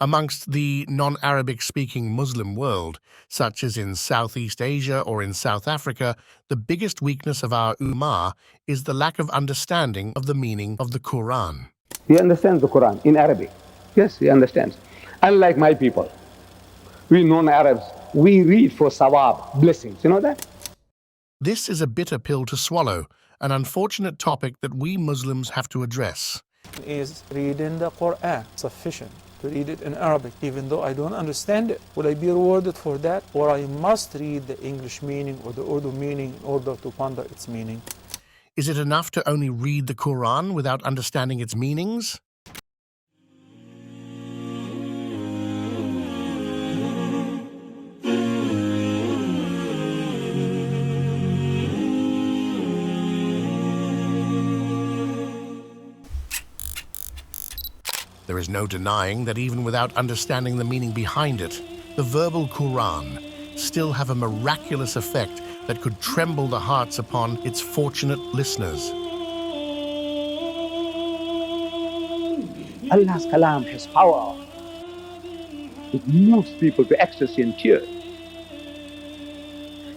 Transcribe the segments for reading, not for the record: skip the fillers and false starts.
Amongst the non-Arabic speaking Muslim world, such as in Southeast Asia or in South Africa, the biggest weakness of our ummah is the lack of understanding of the meaning of the Quran. He understands the Quran in Arabic. Yes, he understands. Unlike my people, we non-Arabs, we read for sawab, blessings. You know that? This is a bitter pill to swallow, an unfortunate topic that we Muslims have to address. Is reading the Qur'an sufficient to read it in Arabic, even though I don't understand it? Will I be rewarded for that? Or I must read the English meaning or the Urdu meaning in order to ponder its meaning? Is it enough to only read the Quran without understanding its meanings? There is no denying that even without understanding the meaning behind it, the verbal Quran still have a miraculous effect that could tremble the hearts upon its fortunate listeners. Allah's kalam has power. It moves people to ecstasy and tears.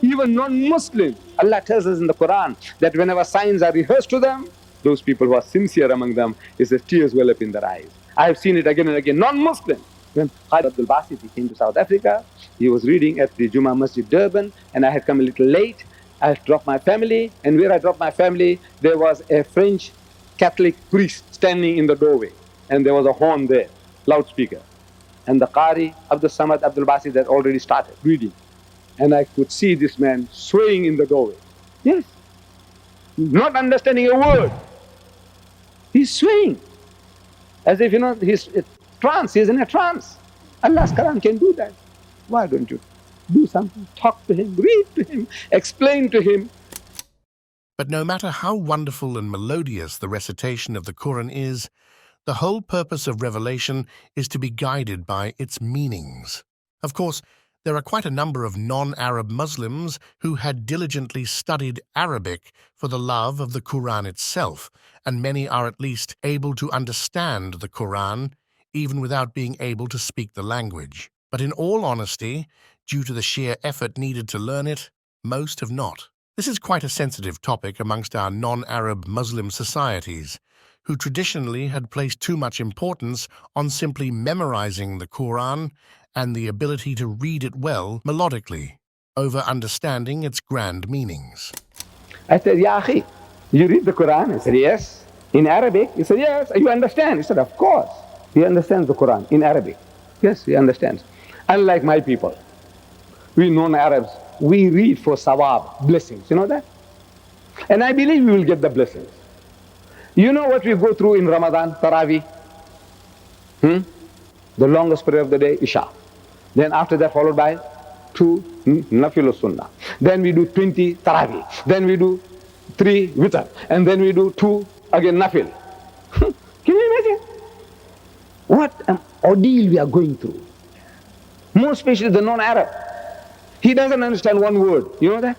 Even non-Muslims, Allah tells us in the Quran that whenever signs are rehearsed to them, those people who are sincere among them, it says tears well up in their eyes. I have seen it again and again. Non-Muslim. When Khalid Abdul Basit came to South Africa, he was reading at the Jummah Masjid Durban, and I had come a little late. I had dropped my family, and where I dropped my family, there was a French Catholic priest standing in the doorway, and there was a horn there, loudspeaker. And the Qari Abdul Samad Abdul Basit had already started reading. And I could see this man swaying in the doorway. Yes. Not understanding a word. He's swaying. As if, he's in trance, he's in a trance. Allah's Quran can do that. Why don't you do something? Talk to him, read to him, explain to him. But no matter how wonderful and melodious the recitation of the Quran is, the whole purpose of revelation is to be guided by its meanings. Of course, there are quite a number of non-Arab Muslims who had diligently studied Arabic for the love of the Quran itself, and many are at least able to understand the Quran even without being able to speak the language. But in all honesty, due to the sheer effort needed to learn it, most have not. This is quite a sensitive topic amongst our non-Arab Muslim societies, who traditionally had placed too much importance on simply memorizing the Quran and the ability to read it well melodically, over understanding its grand meanings. I said, Ya akhi, you read the Quran? He said, yes. In Arabic? He said, yes. You understand? He said, of course. He understands the Quran in Arabic. Yes, he understands. Unlike my people, we non-Arabs, we read for sawab, blessings. You know that? And I believe we will get the blessings. You know what we go through in Ramadan, Taraweeh? The longest prayer of the day, Isha. Then after that followed by 2 Nafil Sunnah. Then we do 20 Taraweeh. Then we do 3 Witr. And then we do 2 again Nafil. Can you imagine? What an ordeal we are going through. More especially the non-Arab. He doesn't understand one word. You know that?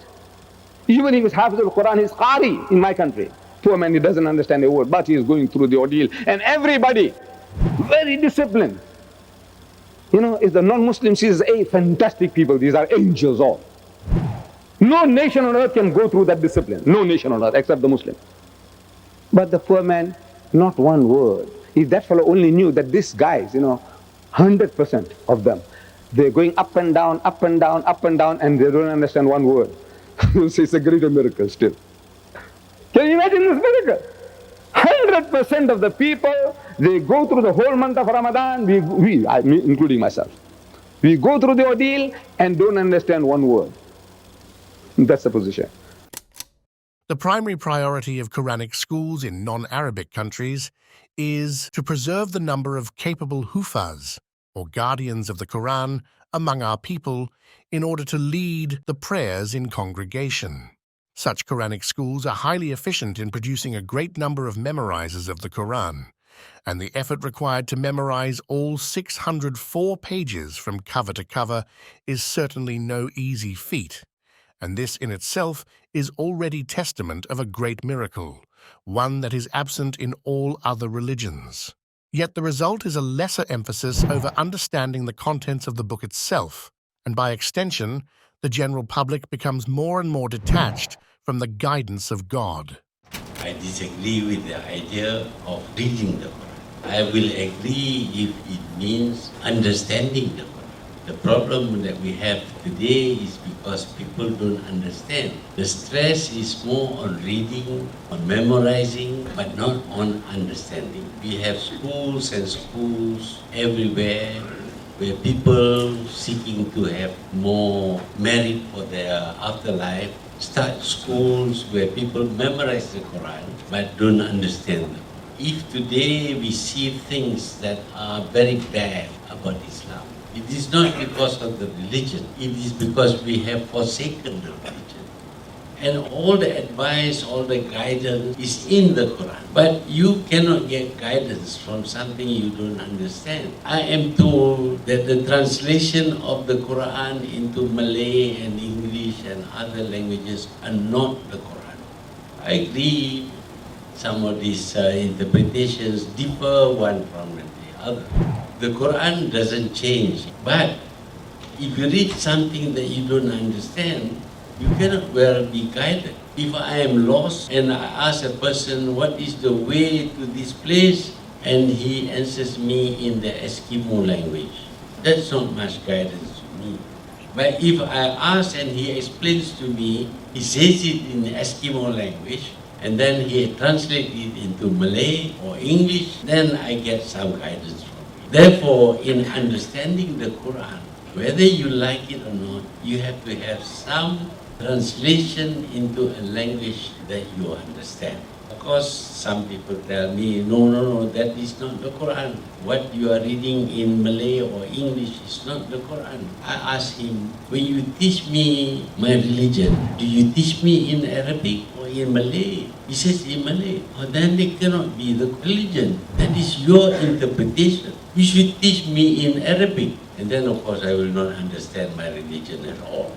Even if he's Hafiz al-Quran, he's Qari in my country. Poor man, he doesn't understand a word, but he is going through the ordeal. And everybody, very disciplined. If the non-Muslim sees, hey, fantastic people, these are angels all. No nation on earth can go through that discipline. No nation on earth except the Muslim. But the poor man, not one word. If that fellow only knew that these guys, 100% of them, they're going up and down, up and down, up and down, and they don't understand one word. It's a greater miracle still. Can you imagine this miracle? 100% of the people, they go through the whole month of Ramadan, me, including myself. We go through the ordeal and don't understand one word. That's the position. The primary priority of Quranic schools in non-Arabic countries is to preserve the number of capable hufaz, or guardians of the Quran, among our people in order to lead the prayers in congregation. Such Quranic schools are highly efficient in producing a great number of memorizers of the Quran, and the effort required to memorize all 604 pages from cover to cover is certainly no easy feat, and this in itself is already testament of a great miracle, one that is absent in all other religions. Yet the result is a lesser emphasis over understanding the contents of the book itself, and by extension, the general public becomes more and more detached from the guidance of God. I disagree with the idea of reading the Quran. I will agree if it means understanding the Quran. The problem that we have today is because people don't understand. The stress is more on reading, on memorizing, but not on understanding. We have schools and schools everywhere where people seeking to have more merit for their afterlife start schools where people memorize the Quran but don't understand them. If today we see things that are very bad about Islam, it is not because of the religion, it is because we have forsaken the religion. And all the advice, all the guidance is in the Quran. But you cannot get guidance from something you don't understand. I am told that the translation of the Quran into Malay and English and other languages are not the Quran. I agree some of these interpretations differ one from the other. The Quran doesn't change, but if you read something that you don't understand, you cannot well be guided. If I am lost and I ask a person, what is the way to this place? And he answers me in the Eskimo language, that's not much guidance to me. But if I ask and he explains to me, he says it in the Eskimo language, and then he translates it into Malay or English, then I get some guidance from him. Therefore, in understanding the Quran, whether you like it or not, you have to have some translation into a language that you understand. Of course, some people tell me, no, that is not the Quran. What you are reading in Malay or English is not the Quran. I ask him, when you teach me my religion, do you teach me in Arabic or in Malay? He says in Malay. Oh, then it cannot be the religion. That is your interpretation. You should teach me in Arabic. And then, of course, I will not understand my religion at all.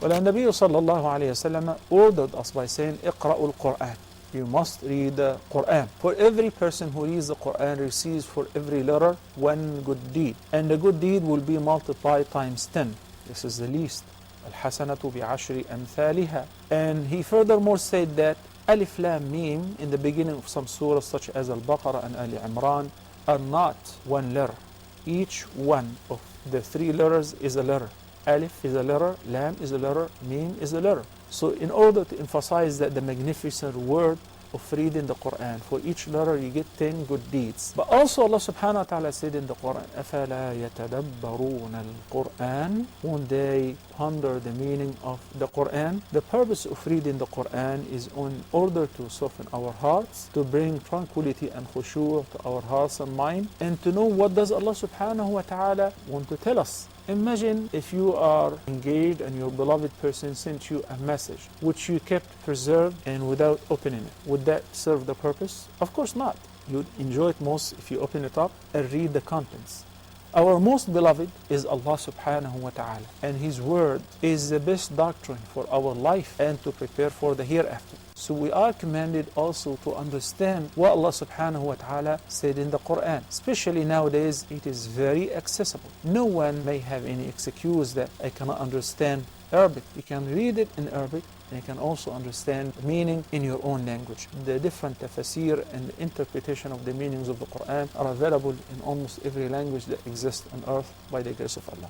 Well, the Nabi sallallahu alayhi wasallam ordered us by saying, "Iqra'ul Qur'an." You must read the Qur'an. For every person who reads the Qur'an receives for every letter one good deed. And the good deed will be multiplied times 10. This is the least. Al-hasanatu bi'ashri amthaliha. And he furthermore said that Alif Lam Mim in the beginning of some surahs such as Al-Baqarah and Ali Imran are not one letter. Each one of the three letters is a letter. Alif is a letter, Lam is a letter, Mim is a letter. So in order to emphasize that the magnificent word of reading the Quran, for each letter you get 10 good deeds. But also Allah subhanahu wa ta'ala said in the Quran, أَفَلَا يَتَدَبَّرُونَ الْقُرْآنِ. When they ponder the meaning of the Quran, the purpose of reading the Quran is in order to soften our hearts, to bring tranquility and khushu' to our hearts and mind, and to know what does Allah subhanahu wa ta'ala want to tell us. Imagine if you are engaged and your beloved person sent you a message which you kept preserved and without opening it. Would that serve the purpose? Of course not. You'd enjoy it most if you open it up and read the contents. Our most beloved is Allah subhanahu wa ta'ala, and His word is the best doctrine for our life and to prepare for the hereafter. So we are commanded also to understand what Allah subhanahu wa ta'ala said in the Quran. Especially nowadays, it is very accessible. No one may have any excuse that I cannot understand Arabic. You can read it in Arabic, and you can also understand the meaning in your own language. The different tafsir and the interpretation of the meanings of the Quran are available in almost every language that exists on earth by the grace of Allah.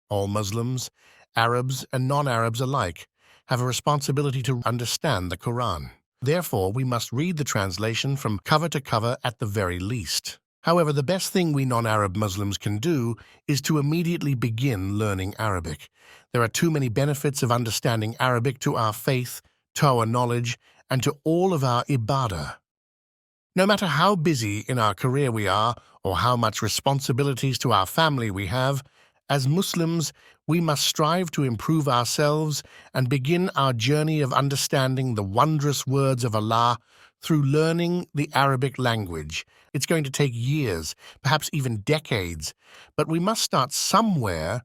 All Muslims, Arabs and non-Arabs alike, have a responsibility to understand the Quran. Therefore, we must read the translation from cover to cover at the very least. However, the best thing we non-Arab Muslims can do is to immediately begin learning Arabic. There are too many benefits of understanding Arabic to our faith, to our knowledge, and to all of our ibadah. No matter how busy in our career we are, or how much responsibilities to our family we have, as Muslims, we must strive to improve ourselves and begin our journey of understanding the wondrous words of Allah through learning the Arabic language. It's going to take years, perhaps even decades, but we must start somewhere.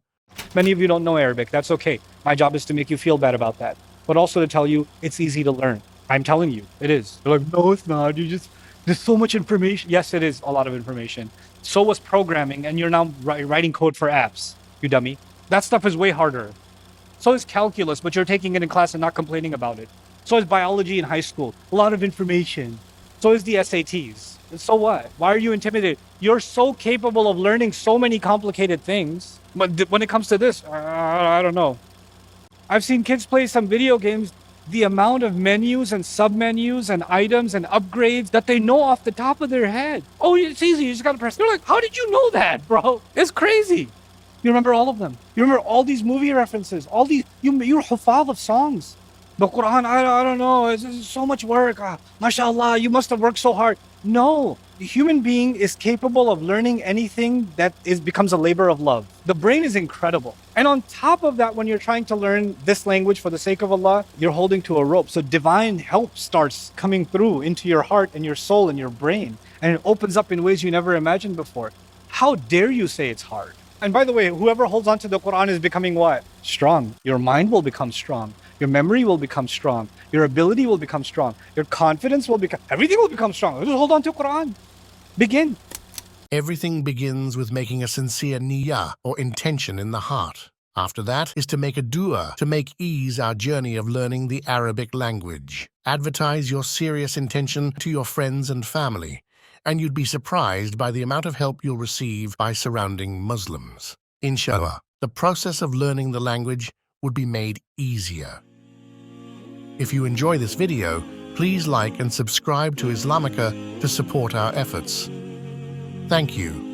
Many of you don't know Arabic. That's okay. My job is to make you feel bad about that, but also to tell you it's easy to learn. I'm telling you, it is. You're like, no, it's not. There's so much information. Yes, it is a lot of information. So was programming, and you're now writing code for apps, you dummy. That stuff is way harder. So is calculus, but you're taking it in class and not complaining about it. So is biology in high school. A lot of information. So is the SATs. And so what? Why are you intimidated? You're so capable of learning so many complicated things. But when it comes to this, I don't know. I've seen kids play some video games. The amount of menus and submenus and items and upgrades that they know off the top of their head. Oh, it's easy. You just got to press. They're like, how did you know that, bro? It's crazy. You remember all of them. You remember all these movie references, all these, you're hufaz of songs. The Quran, I don't know, it's so much work. MashaAllah, you must have worked so hard. No, the human being is capable of learning anything that becomes a labor of love. The brain is incredible. And on top of that, when you're trying to learn this language for the sake of Allah, you're holding to a rope. So divine help starts coming through into your heart and your soul and your brain. And it opens up in ways you never imagined before. How dare you say it's hard? And by the way, whoever holds on to the Quran is becoming what? Strong. Your mind will become strong. Your memory will become strong. Your ability will become strong. Your confidence will become, everything will become strong. Just hold on to Quran. Begin. Everything begins with making a sincere niyyah, or intention in the heart. After that is to make a dua to make ease our journey of learning the Arabic language. Advertise your serious intention to your friends and family, and you'd be surprised by the amount of help you'll receive by surrounding Muslims. Inshallah, the process of learning the language would be made easier. If you enjoy this video, please like and subscribe to Islamica to support our efforts. Thank you.